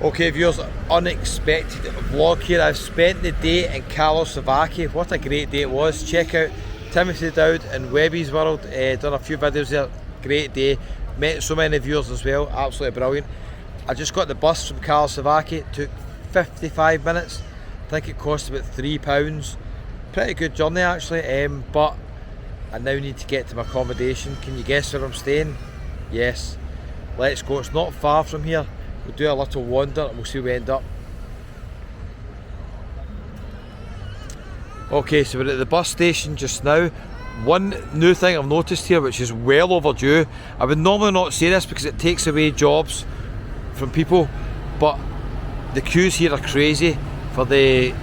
Okay viewers, unexpected vlog here. I've spent the day in Karlovy. What a great day it was. Check out Timothy Dowd in Webby's World. Done a few videos there. Great day. Met so many viewers as well. Absolutely brilliant. I just got the bus from Karlovy. It took 55 minutes. I think it cost about £3. Pretty good journey actually, but I now need to get to my accommodation. Can you guess where I'm staying? Yes. Let's go. It's not far from here. We'll do a little wander and we'll see where we end up. Okay, so we're at the bus station just now. One new thing I've noticed here, which is well overdue. I would normally not say this because it takes away jobs from people, but the queues here are crazy for the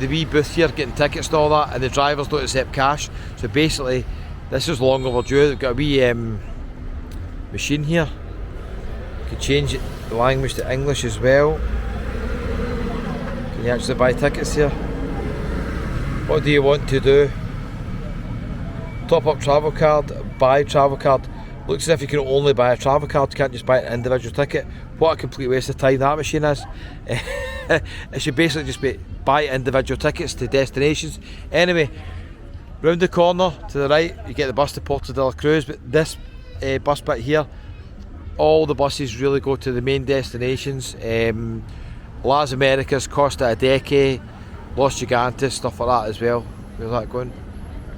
wee booth here, getting tickets and all that, and the drivers don't accept cash. So basically, this is long overdue. They've got a wee machine here. You can change the language to English as well. Can you actually buy tickets here? What do you want to do? Top up travel card, buy travel card. Looks as if you can only buy a travel card, you can't just buy an individual ticket. What a complete waste of time that machine is. It should basically just be buy individual tickets to destinations. Anyway, round the corner to the right you get the bus to Porto de la Cruz, but this bus bit here, all the buses really go to the main destinations. Las Americas, Costa Adeque, Los Gigantes, stuff like that as well. Where's that going?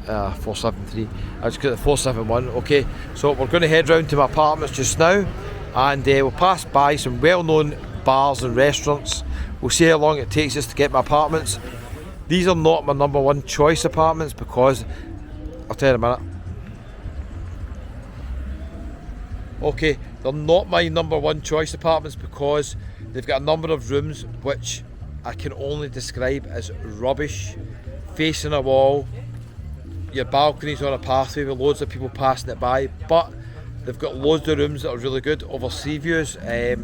473. I just got the 471. Okay, so we're going to head round to my apartments just now, and we'll pass by some well-known bars and restaurants. We'll see how long it takes us to get my apartments. These are not my number one choice apartments because I'll tell you in a minute. Okay, they're not my number one choice apartments because they've got a number of rooms which I can only describe as rubbish. Facing a wall, your balcony's on a pathway with loads of people passing it by, but they've got loads of rooms that are really good, over sea views. They're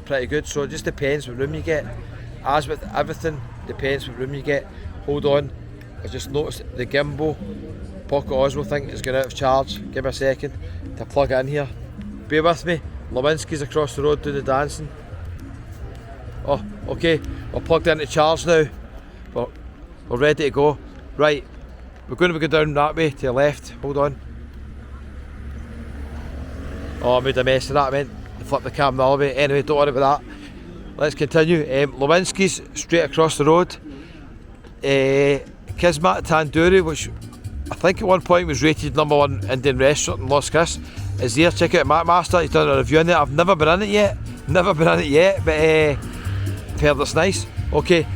pretty good, so it just depends what room you get. As with everything, depends what room you get. Hold on, I just noticed the gimbal Pocket Osmo thing is going out of charge. Give me a second to plug it in here. Bear with me. Lewinsky's across the road doing the dancing. Oh, okay, we're plugged into charge now. We're ready to go. Right, we're going to go down that way to the left. Hold on. Oh, I made a mess of that. I meant to flip the camera the other way. Anyway, don't worry about that. Let's continue. Lewinsky's straight across the road. Kismet Tandoori, which I think at one point was rated #1 Indian restaurant in Los Cris, is there. Check out Master. He's done a review on it. I've never been in it yet. But I've heard it's nice. Okay,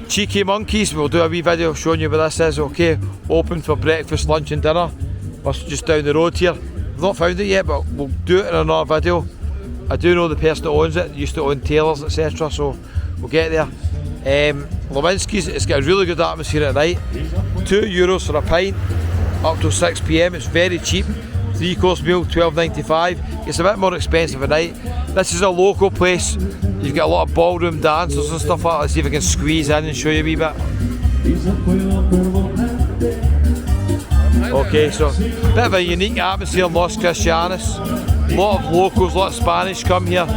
Cheeky Monkeys. We'll do a wee video showing you where this is. Okay, open for breakfast, lunch and dinner. Must just down the road here. I've not found it yet, but we'll do it in another video. I do know the person that owns it. Used to own tailors, etc. So we'll get there. Lewinsky's, it's got a really good atmosphere at night. €2 for a pint, up till 6 PM. It's very cheap. 3-course meal, £12.95. It's a bit more expensive at night. This is a local place. You've got a lot of ballroom dancers and stuff like that. Let's see if I can squeeze in and show you a wee bit. Okay, so bit of a unique atmosphere in Los Cristianos. A lot of locals, a lot of Spanish come here.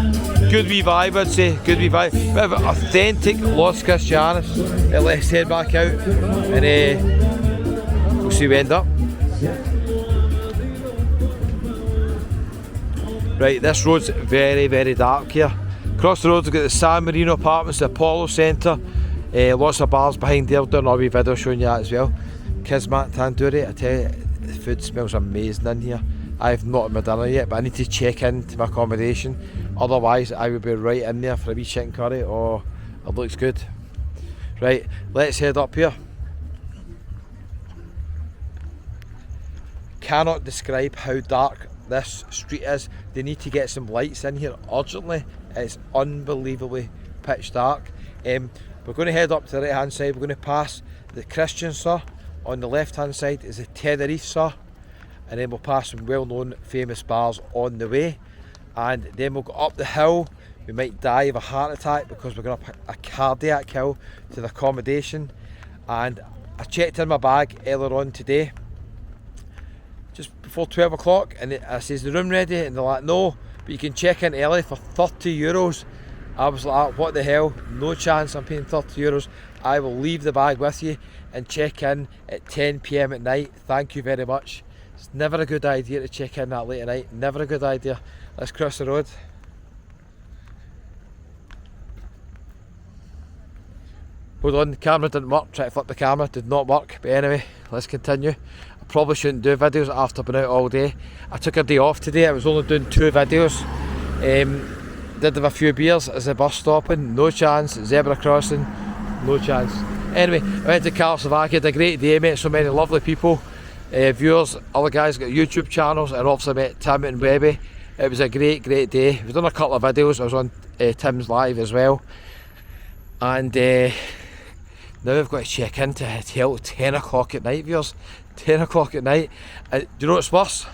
Good wee vibe, I'd say. Good wee vibe. Bit of an authentic Los Cristianos. Let's head back out and we'll see where we end up. Right, this road's very, very dark here. Across the road we've got the San Marino apartments, the Apollo Centre. Lots of bars behind there. I've done a wee video showing you that as well. Kismet Tandoori, I tell you, the food smells amazing in here. I've not had my dinner yet, but I need to check into my accommodation. Otherwise, I would be right in there for a wee chicken curry. Oh, it looks good. Right, let's head up here. Cannot describe how dark this street is. They need to get some lights in here urgently. It's unbelievably pitch dark. We're going to head up to the right hand side. We're going to pass the Christian Sir. On the left hand side is the Tenerife Sir, and then we'll pass some well-known famous bars on the way, and then we'll go up the hill. We might die of a heart attack because we're going up a cardiac hill to the accommodation. And I checked in my bag earlier on today, just before 12 o'clock, and I says, the room ready? And they're like, no, but you can check in early for €30. I was like, what the hell, no chance I'm paying €30. I will leave the bag with you and check in at 10 PM at night. Thank you very much. It's never a good idea to check in that late at night, never a good idea. Let's cross the road. Hold on, the camera didn't work, try to flip the camera, did not work, but anyway, let's continue. I probably shouldn't do videos after being out all day. I took a day off today, I was only doing 2 videos. Did have a few beers as the bus stopping, no chance. Zebra crossing, no chance. Anyway, I went to Czechoslovakia, had a great day, met so many lovely people, viewers, other guys got YouTube channels, and obviously met Tim and Webby. It was a great day. We've done a couple of videos, I was on Tim's live as well. And now we've got to check into a hotel at 10 o'clock at night, viewers. 10 o'clock at night. Do you know what's worse?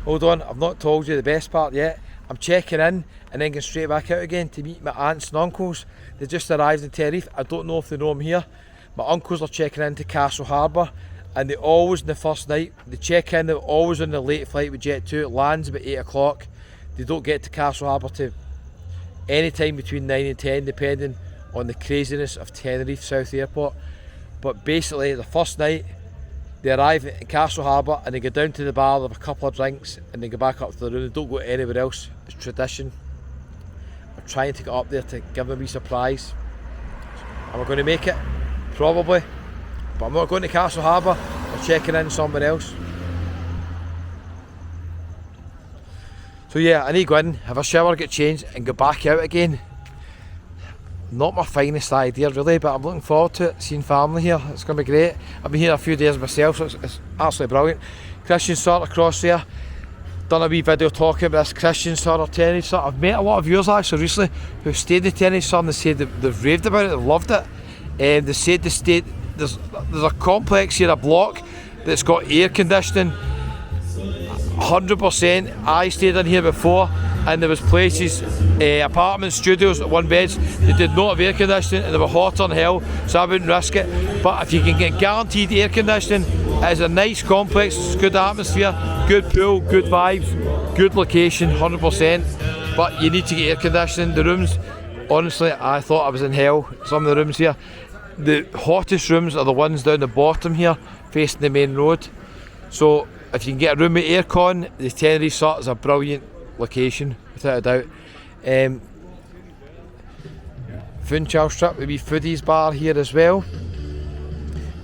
Hold on, I've not told you the best part yet. I'm checking in and then going straight back out again to meet my aunts and uncles. They just arrived in Tenerife. I don't know if they know I'm here. My uncles are checking into Castle Harbour, and they always, in the first night, they check in, they're always on the late flight with Jet 2. It lands about 8 o'clock. They don't get to Castle Harbour till any time between 9 and 10, depending on the craziness of Tenerife South Airport. But basically, the first night, they arrive in Castle Harbour and they go down to the bar, they have a couple of drinks, and they go back up to the room. They don't go anywhere else. It's tradition. I'm trying to get up there to give them a wee surprise. Am I going to make it? Probably. But I'm not going to Castle Harbour. I'm checking in somewhere else. So yeah, I need to go in, have a shower, get changed, and go back out again. Not my finest idea really, but I'm looking forward to it, seeing family here. It's going to be great. I've been here a few days myself, so it's absolutely brilliant. Christian sort across there, done a wee video talking about this Christian sort of Tenerife sort. I've met a lot of viewers actually recently who've stayed in Tenerife sort, and they said they've raved about it, they've loved it. They said they stayed, there's a complex here, a block, that's got air conditioning. 100%. I stayed in here before, and there was places, apartments, studios, 1 beds, they did not have air conditioning and they were hot on hell, so I wouldn't risk it. But if you can get guaranteed air conditioning, it's a nice complex, it's good atmosphere, good pool, good vibes, good location, 100%. But you need to get air conditioning. The rooms, honestly, I thought I was in hell. Some of the rooms here, the hottest rooms are the ones down the bottom here, facing the main road. So if you can get a room with aircon, the Tenerife Sort is a brilliant location, without a doubt. Funchal Strip, the wee foodies bar here as well.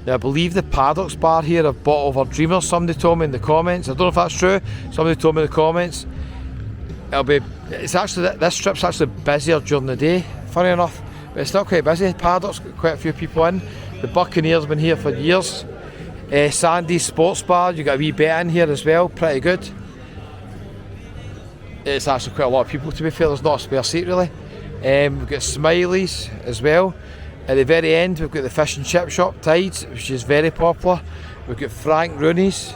Now I believe the Paddocks bar here have bought over Dreamers, somebody told me in the comments. I don't know if that's true, somebody told me in the comments. It's actually, this strip's actually busier during the day, funny enough, but it's still quite busy. Paddocks got quite a few people in. The Buccaneers been here for years. Sandy's Sports Bar, you got a wee bet in here as well, pretty good. It's actually quite a lot of people, to be fair, there's not a spare seat really. We've got Smiley's as well. At the very end we've got the fish and chip shop, Tides, which is very popular. We've got Frank Rooney's.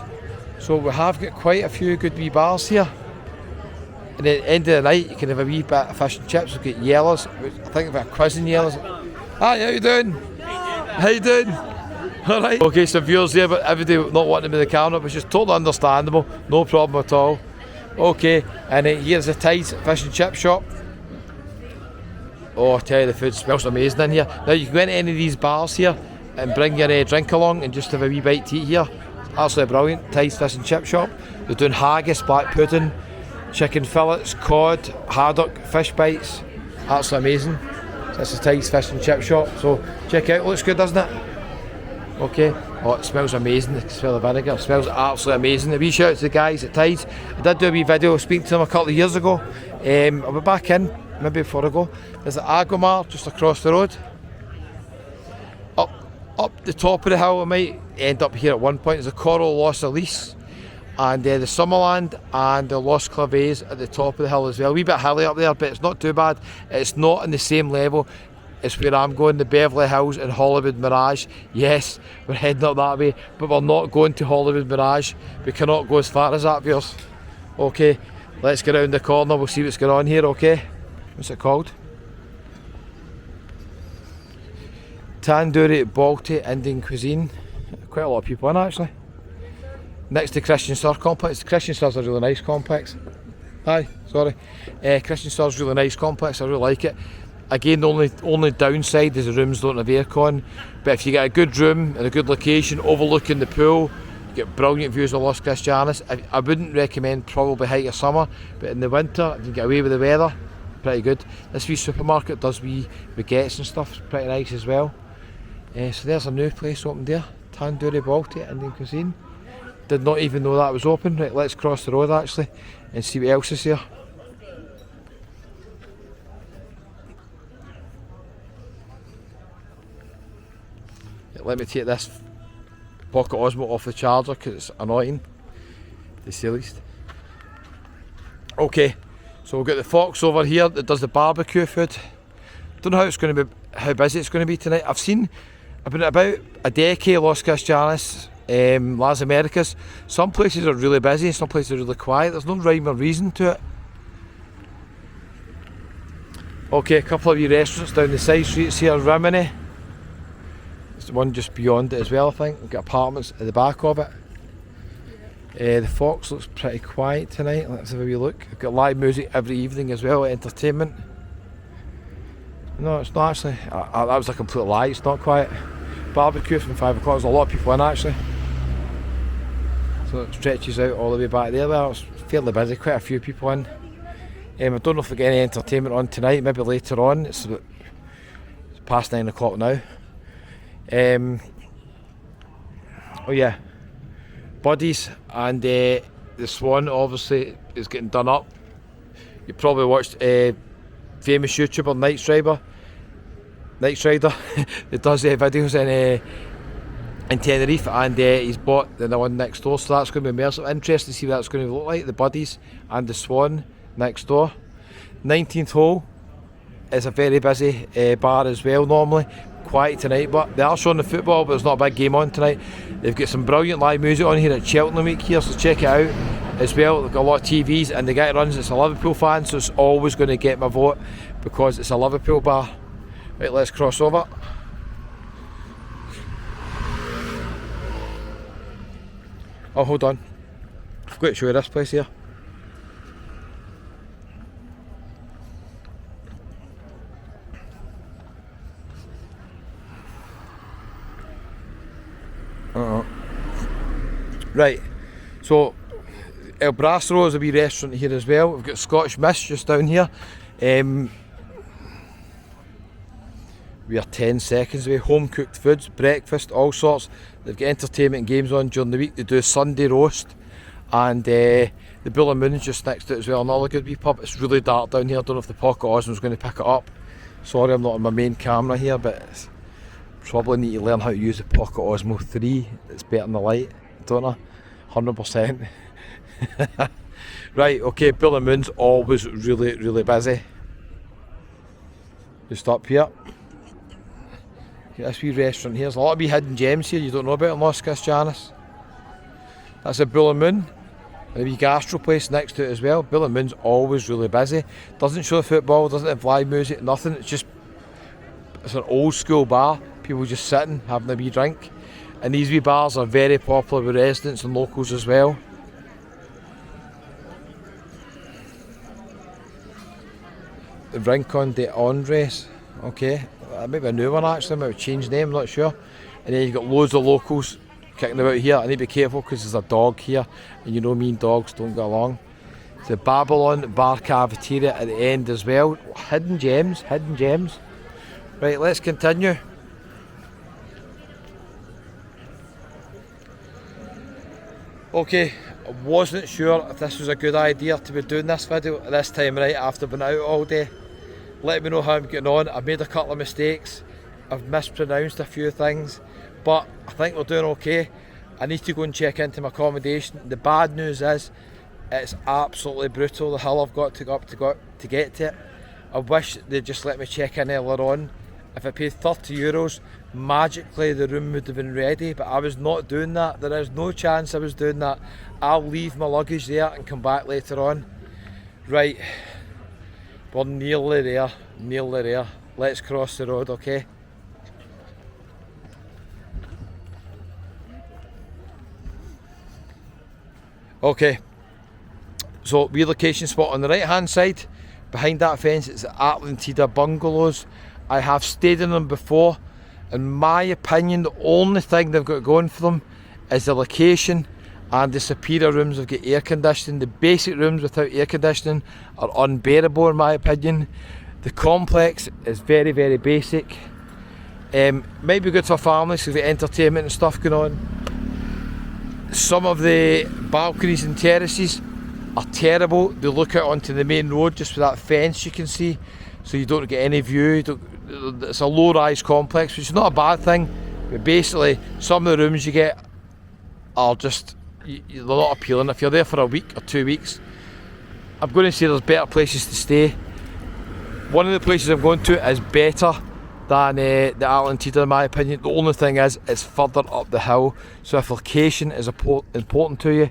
So we have got quite a few good wee bars here. And at the end of the night you can have a wee bit of fish and chips. We've got Yellers, I think we've got a cousin Yellers. Hi, how you doing? How you doing? Alright. Okay, so viewers there, but everybody not wanting to be the camera, which is totally understandable, no problem at all. Okay, and here's the Tides fish and chip shop. Oh, I tell you, the food smells amazing in here. Now you can go into any of these bars here and bring your drink along and just have a wee bite to eat here. It's absolutely brilliant. Tides fish and chip shop. They're doing haggis, black pudding, chicken fillets, cod, haddock, fish bites. Absolutely amazing. So this is Tides fish and chip shop. So check it out. Looks good, doesn't it? Okay. Oh, it smells amazing. The smell of vinegar. It smells absolutely amazing. A wee shout out to the guys at Tides. I did do a wee video speaking to them a couple of years ago. I'll be back in maybe before I go. There's the Agomar just across the road. Up the top of the hill, I might end up here at one point. There's a Coral Los Elise, and the Summerland and the Los Claves at the top of the hill as well. A wee bit hilly up there, but it's not too bad. It's not on the same level as where I'm going, the Beverly Hills and Hollywood Mirage. Yes, we're heading up that way, but we're not going to Hollywood Mirage. We cannot go as far as that, viewers. Okay, let's get around the corner, we'll see what's going on here, okay? What's it called? Tandoori Balti Indian Cuisine. Quite a lot of people in actually. Next to Christian Star complex. The Christian Star's a really nice complex. Aye, sorry. Christian Store's really nice complex, I really like it. Again, the only downside is the rooms don't have aircon, but if you get a good room in a good location overlooking the pool, you get brilliant views of Los Cristianos. I wouldn't recommend probably height of summer, but in the winter, if you get away with the weather, pretty good. This wee supermarket does wee baguettes and stuff, it's pretty nice as well. So there's a new place open there, Tandoori Balti Indian cuisine. Did not even know that was open. Right, let's cross the road actually and see what else is here. Let me take this Pocket Osmo off the charger because it's annoying, to say the least. Okay, so we've got the Fox over here that does the barbecue food. Don't know how it's going to be, how busy it's going to be tonight. I've been about a decade Los Cristianos, Las Americas. Some places are really busy, some places are really quiet. There's no rhyme or reason to it. Okay, a couple of wee restaurants down the side streets here. Rimini. There's one just beyond it as well, I think. We've got apartments at the back of it. The Fox looks pretty quiet tonight. Let's have a wee look. We've got live music every evening as well, entertainment. No, it's not actually. That was a complete lie, it's not quiet. Barbecue from 5 o'clock, there's a lot of people in actually. So it stretches out all the way back there. Well, it's fairly busy, quite a few people in. I don't know if we get any entertainment on tonight, maybe later on. It's past 9 o'clock now. Oh yeah, Buddies and the Swan obviously is getting done up. You probably watched famous YouTuber Night Strider that does videos in Tenerife, and he's bought the one next door, so that's going to be immersive. Interesting to see what that's going to look like, the Buddies and the Swan next door. 19th hole is a very busy bar as well normally. Quiet tonight, but they are showing the football, but there's not a big game on tonight. They've got some brilliant live music on here at Cheltenham Week here, so check it out as well. They've got a lot of TVs, and the guy that runs it's a Liverpool fan, so it's always going to get my vote because it's a Liverpool bar. Right, let's cross over. Oh, hold on, I've got to show you this place here. Right, so El Brasero is a wee restaurant here as well. We've got Scottish Mist just down here. We are 10 seconds away. Home cooked foods, breakfast, all sorts. They've got entertainment and games on during the week. They do a Sunday roast, and the Bull and Moon's just next to it as well. Another good wee pub. It's really dark down here. I don't know if the Pocket Osmo's going to pick it up. Sorry, I'm not on my main camera here, but probably need to learn how to use the Pocket Osmo 3. It's better than the light, don't I? 100%. Right, okay, Bull and Moon's always really busy. Just up here. This wee restaurant here. There's a lot of wee hidden gems here you don't know about in Los Cristianos. That's a Bull and Moon. And a wee gastro place next to it as well. Bull and Moon's always really busy. Doesn't show football, doesn't have live music, nothing. It's an old school bar. People just sitting, having a wee drink. And these wee bars are very popular with residents and locals as well. The Rincon de Andres, okay, maybe a new one actually, maybe change name, I'm not sure. And then you've got loads of locals kicking about here. I need to be careful because there's a dog here, and you know me and dogs don't get along. The Babylon Bar Cafeteria at the end as well. Hidden gems. Right, let's continue. Okay, I wasn't sure if this was a good idea to be doing this video at this time of night after being out all day. Let me know how I'm getting on. I've made a couple of mistakes. I've mispronounced a few things, but I think we're doing okay. I need to go and check into my accommodation. The bad news is it's absolutely brutal, the hill I've got to go up to get to it. I wish they'd just let me check in earlier on. If I paid €30, magically the room would have been ready, but I was not doing that. There is no chance I was doing that. I'll leave my luggage there and come back later on. Right, we're nearly there. Let's cross the road, okay? Okay, So relocation spot on the right hand side. Behind that fence is the Atlantida bungalows. I have stayed in them before. In my opinion, the only thing they've got going for them is the location and the superior rooms have got air conditioning. The basic rooms without air conditioning are unbearable in my opinion. The complex is very, very basic. Might be good for families with entertainment and stuff going on. Some of the balconies and terraces are terrible. They look out onto the main road just with that fence you can see, so you don't get any view. It's a low-rise complex, which is not a bad thing, but basically some of the rooms you get are just, they're not appealing. If you're there for a week or 2 weeks, I'm going to say there's better places to stay. One of the places I'm going to is better than the Atlantida in my opinion. The only thing is it's further up the hill, so if location is important to you,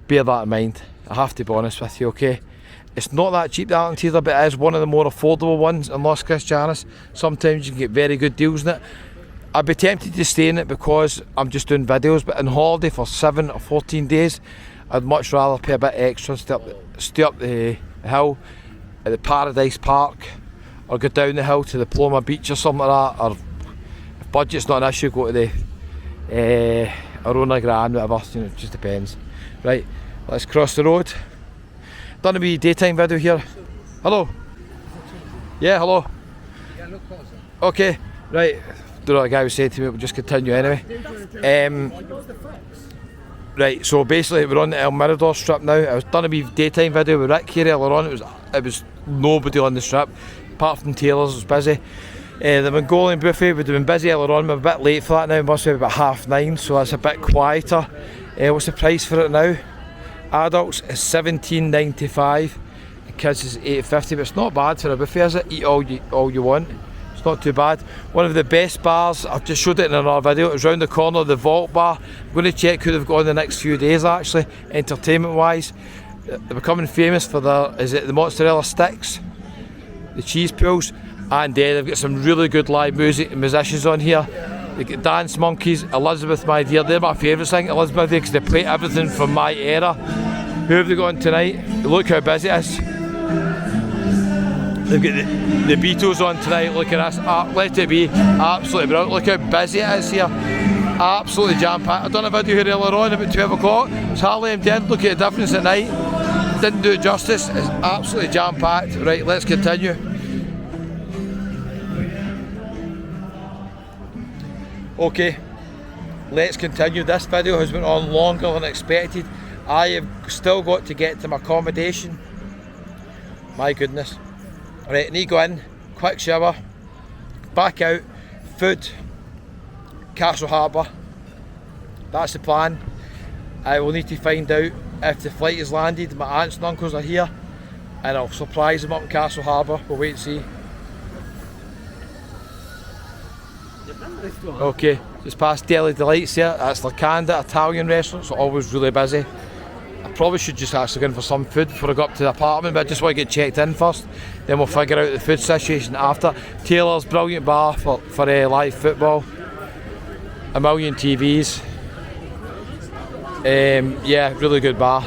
bear that in mind. I have to be honest with you, okay? It's not that cheap, the Atlantida, but it is one of the more affordable ones in Los Cristianos. Sometimes you can get very good deals in it. I'd be tempted to stay in it because I'm just doing videos, but on holiday for 7 or 14 days, I'd much rather pay a bit extra, stay up the hill at the Paradise Park, or go down the hill to the Paloma Beach or something like that, or if budget's not an issue, go to the Arona Grande, whatever, you know, it just depends. Right, let's cross the road. Done a wee daytime video here. Hello? Yeah, hello? Yeah, look closer. Okay, right. Don't know what the guy was saying to me, we'll just continue anyway. Right, so basically we're on the El Mirador strip now. I was done a wee daytime video with Rick here earlier on. It was nobody on the strip, apart from Taylor's, it was busy. The Mongolian buffet would have been busy earlier on, I'm a bit late for that now, it must be about 9:30, so that's a bit quieter. What's the price for it now? Adults is $17.95, kids is $8.50, but it's not bad for a buffet, is it? Eat all you want. It's not too bad. One of the best bars, I've just showed it in another video, it's round the corner, the Vault Bar. I'm going to check who they've got in the next few days actually, entertainment wise. They're becoming famous for the mozzarella sticks, the cheese pools, and they've got some really good live music and musicians on here. They get Dance Monkeys, Elizabeth My Dear, they're my favourite thing, Elizabeth My Dear, because they play everything from my era. Who have they got on tonight? Look how busy it is. They've got the Beatles on tonight, look at this, let it be, absolutely brilliant. Look how busy it is here, absolutely jam-packed. I've done a video here earlier on about 12 o'clock, it's hardly empty in, look at the difference at night. Didn't do it justice, it's absolutely jam-packed. Right, let's continue. Okay, let's continue. This video has been on longer than expected. I have still got to get to my accommodation. My goodness. Right, I need to go in, quick shower, back out, food, Castle Harbour. That's the plan. I will need to find out if the flight has landed. My aunts and uncles are here and I'll surprise them up in Castle Harbour. We'll wait and see. Okay, just past Deli Delights here. That's Lacanda, Italian restaurant, so always really busy. I probably should just actually go in for some food before I go up to the apartment, but I just want to get checked in first, then we'll figure out the food situation after. Taylor's, brilliant bar for live football. A million TVs. Yeah, really good bar.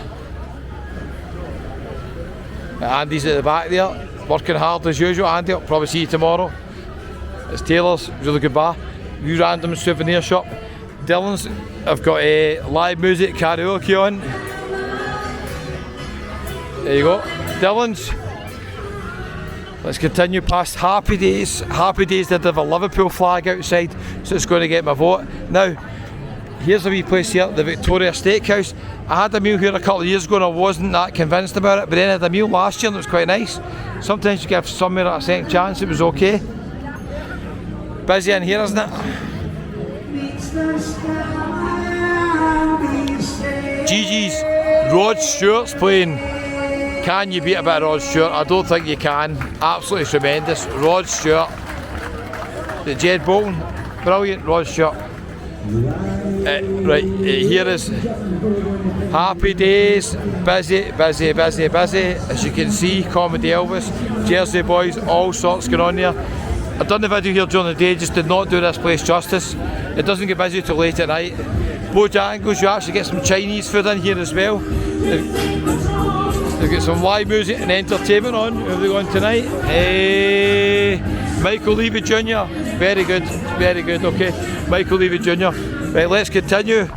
Andy's at the back there, working hard as usual. Andy, I'll probably see you tomorrow. It's Taylor's, really good bar. You random souvenir shop. Dylan's, I've got live music, karaoke on. There you go, Dylan's. Let's continue past Happy Days. Happy Days did have a Liverpool flag outside, so it's going to get my vote. Now, here's a wee place here, the Victoria Steakhouse. I had a meal here a couple of years ago and I wasn't that convinced about it, but then I had a meal last year and it was quite nice. Sometimes you give somewhere a second chance, it was okay. Busy in here, isn't it? Gigi's, Rod Stewart's playing. Can you beat a bit of Rod Stewart? I don't think you can. Absolutely tremendous. Rod Stewart. The Jed Bolton. Brilliant, Rod Stewart. Right, here is Happy Days. Busy, busy, busy, busy. As you can see, Comedy Elvis, Jersey Boys, all sorts going on here. I've done the video here during the day, just did not do this place justice. It doesn't get busy till late at night. Bojangles, you actually get some Chinese food in here as well. They've got some live music and entertainment on. Who have they got tonight? Hey, Michael Levy Jr. Very good, okay. Michael Levy Jr. Right, let's continue.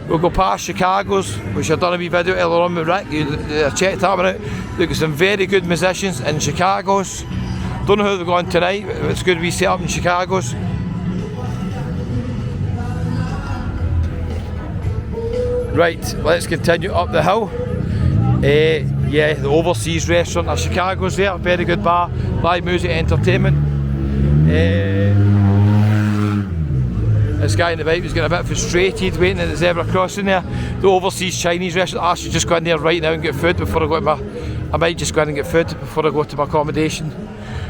We'll go past Chicago's, which I've done a wee video earlier on with Rick. Check that one out. They've got some very good musicians in Chicago's. Don't know who they're going tonight, but it's good to be set up in Chicago's. Right, let's continue up the hill. Yeah, the Overseas restaurant at Chicago's there, very good bar, live music, entertainment. This guy in the bike was getting a bit frustrated waiting at the zebra crossing there. The Overseas Chinese restaurant, I should just go in there right now and get food before I go to my... I might just go in and get food before I go to my accommodation.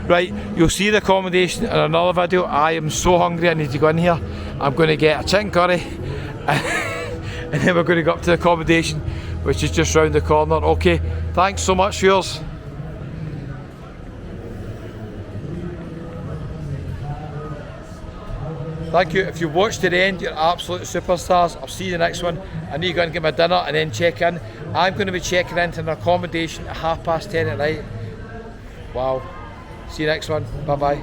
Right, you'll see the accommodation in another video. I am so hungry, I need to go in here. I'm going to get a chicken curry and then we're going to go up to the accommodation, which is just round the corner. Okay, thanks so much for yours. Thank you. If you watched to the end, you're absolute superstars. I'll see you in the next one. I need to go and get my dinner and then check in. I'm going to be checking into an accommodation at 10:30 at night. Wow. See you next one. Bye bye.